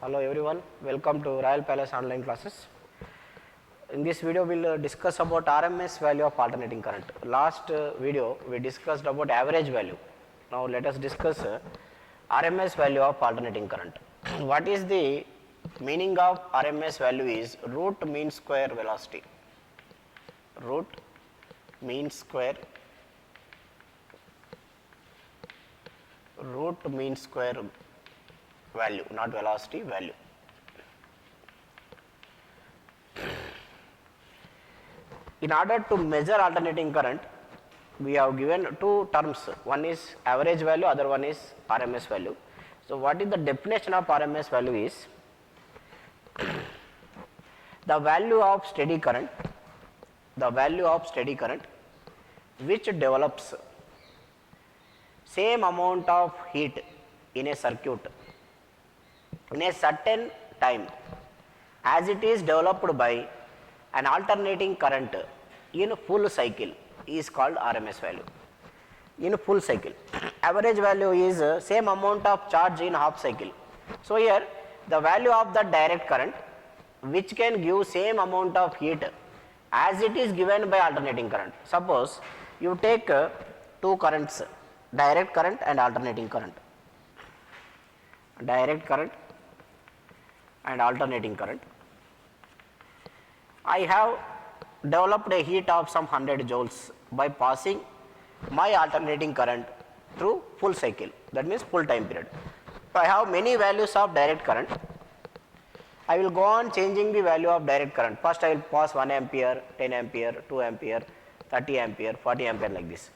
Hello everyone, welcome to Royal Palace online classes. In this video we will discuss about RMS value of alternating current. Last video we discussed about average value. Now let us discuss RMS value of alternating current. What is the meaning of RMS value is root mean square velocity. Root mean square value, not velocity, value. In order to measure alternating current, we have given two terms. One is average value, other one is RMS value. So what is the definition of RMS value is the value of steady current which develops same amount of heat in a circuit in a certain time as it is developed by an alternating current in full cycle is called RMS value. In full cycle, average value is same amount of charge in half cycle. So here the value of the direct current which can give same amount of heat as it is given by alternating current. Suppose you take two currents, direct current and alternating current. Direct current and alternating current. I have developed a heat of some 100 joules by passing my alternating current through full cycle, that means full time period. So I have many values of direct current. I will go on changing the value of direct current. First I will pass 1 ampere, 10 ampere, 2 ampere, 30 ampere, 40 ampere like this.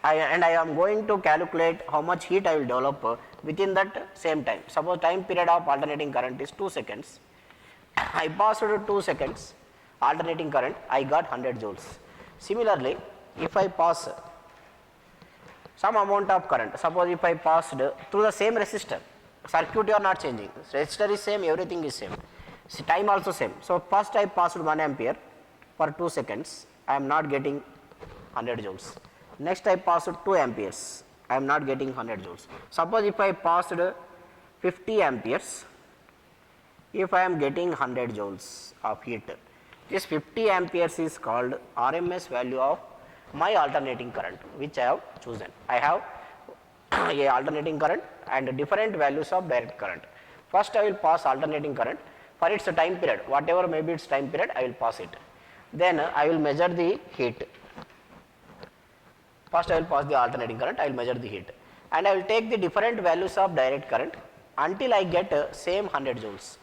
And I am going to calculate how much heat I will develop within that same time. Suppose time period of alternating current is 2 seconds. I passed 2 seconds alternating current, I got 100 joules. Similarly, if I pass some amount of current, suppose if I passed through the same resistor, circuit you are not changing, resistor is same, everything is same, time also same. So first I passed 1 ampere for 2 seconds, I am not getting 100 joules. Next I passed 2 amperes, I am not getting 100 joules. Suppose if I passed 50 amperes, if I am getting 100 joules of heat, this 50 amperes is called RMS value of my alternating current which I have chosen. I have a alternating current and different values of direct current. First I will pass alternating current for its time period, whatever may be its time period I will pass it. Then I will measure the heat. First I will pass the alternating current, I will measure the heat and I will take the different values of direct current until I get same 100 joules.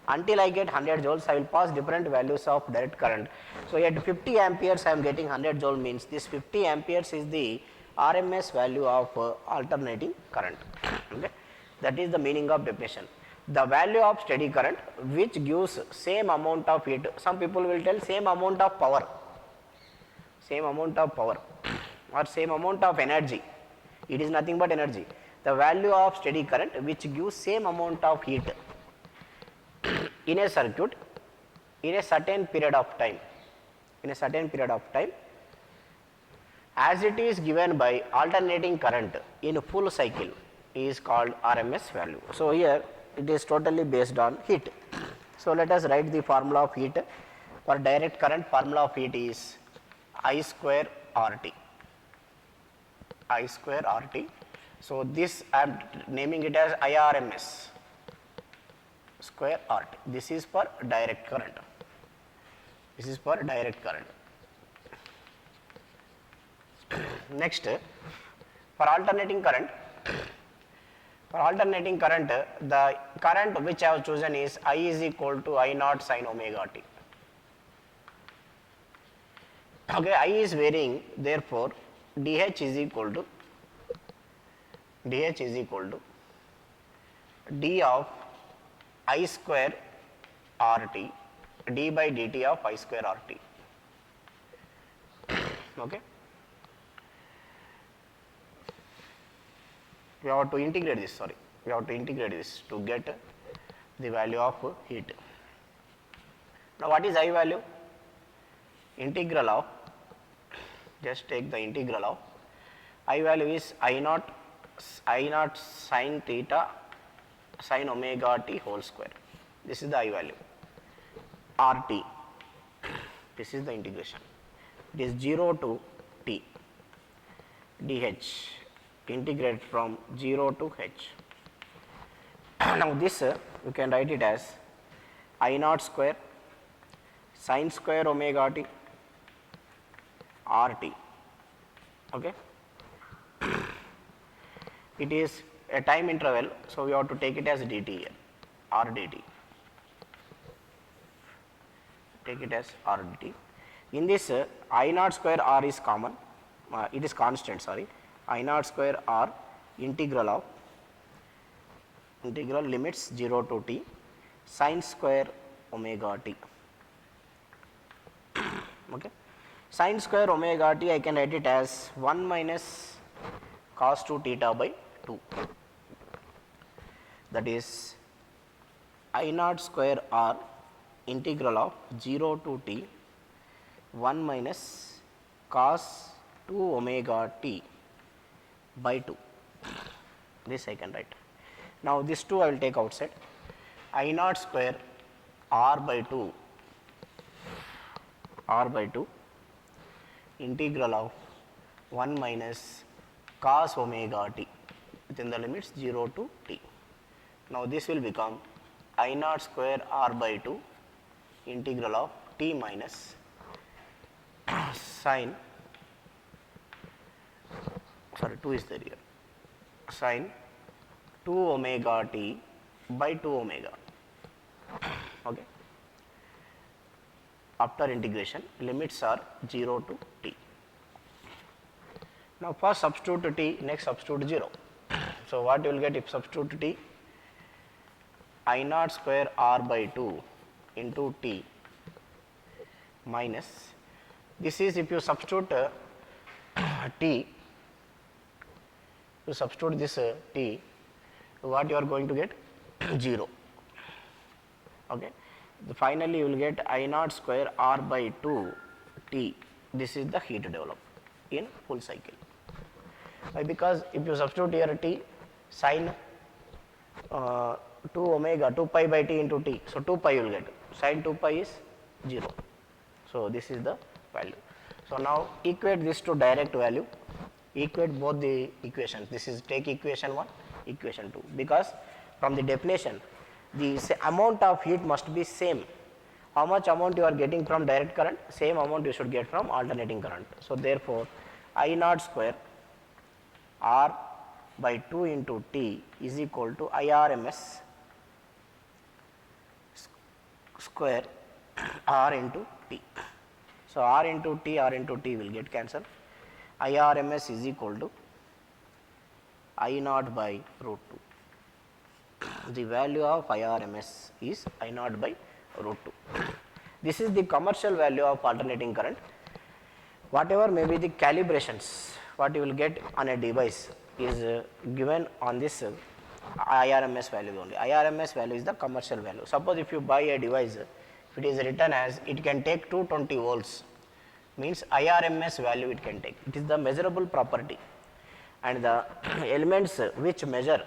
Until I get 100 joules, I will pass different values of direct current. So at 50 amperes I am getting 100 joule, means this 50 amperes is the RMS value of alternating current. Okay. That is the meaning of definition. The value of steady current which gives same amount of heat. Some people will tell same amount of power, or same amount of energy. It is nothing but energy. The value of steady current which gives same amount of heat in a circuit in a certain period of time, as it is given by alternating current in full cycle is called RMS value. So here it is totally based on heat. So let us write the formula of heat. For direct current, formula of heat is I square RT. So this I am naming it as IRMS square RT. This is for direct current. Next, for alternating current, the current which I have chosen is I is equal to I naught sin omega t. Okay, I is varying, therefore dH is equal to d of I square RT, d by dt of I square RT. Okay. We have to integrate this, to get the value of heat. Now what is I value? Integral of, just take the integral of I value is I naught sin theta sin omega t whole square. this is the I value, RT, this is the integration, it is 0 to T, dH, integrate from 0 to H. Now this you can write it as I naught square sin square omega t RT, okay. It is a time interval, so we have to take it as dt here, R dt, take it as R dt. In this I naught square R is common, it is constant, sorry, I naught square R integral limits 0 to t sin square omega t, okay. Sin square omega t I can write it as 1 minus cos 2 theta by 2, that is I naught square R integral of 0 to t 1 minus cos 2 omega t by 2, this I can write. Now this 2 I will take outside, I naught square R by 2 integral of 1 minus cos omega t within the limits 0 to t. Now this will become I naught square R by 2 integral of t minus sin, sorry 2 is there here, sin 2 omega t by 2 omega, okay. After integration limits are 0 to t. Now first substitute t, next substitute 0. So what you will get if substitute t, I naught square R by 2 into t minus, this is if you substitute t, you substitute this t, what you are going to get 0, okay. Finally you will get I naught square R by 2 t, this is the heat developed in full cycle. Why? Because if you substitute here t sin 2 omega 2 pi by t into t, so 2 pi you will get, sin 2 pi is 0, so this is the value. So now equate this to direct value, equate both the equations, this is take equation 1, equation 2, because from the definition the amount of heat must be same. How much amount you are getting from direct current, same amount you should get from alternating current. So therefore I naught square R by 2 into t is equal to IRMS square R into t. So R into t will get cancelled. IRMS is equal to I naught by root 2. The value of IRMS is I naught by root 2. This is the commercial value of alternating current. Whatever may be the calibrations, what you will get on a device is given on this IRMS value only. IRMS value is the commercial value. Suppose if you buy a device, if it is written as it can take 220 volts, means IRMS value it can take. It is the measurable property, and the elements which measure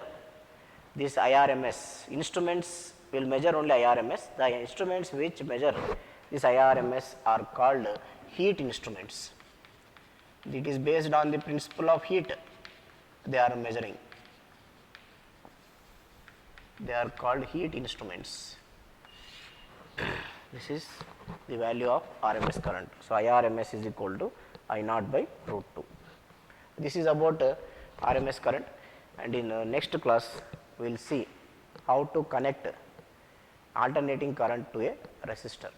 this IRMS, instruments will measure only IRMS. The instruments which measure this IRMS are called heat instruments. It is based on the principle of heat they are measuring. They are called heat instruments. This is the value of RMS current. So IRMS is equal to I naught by root 2. This is about RMS current, and in next class we will see how to connect alternating current to a resistor.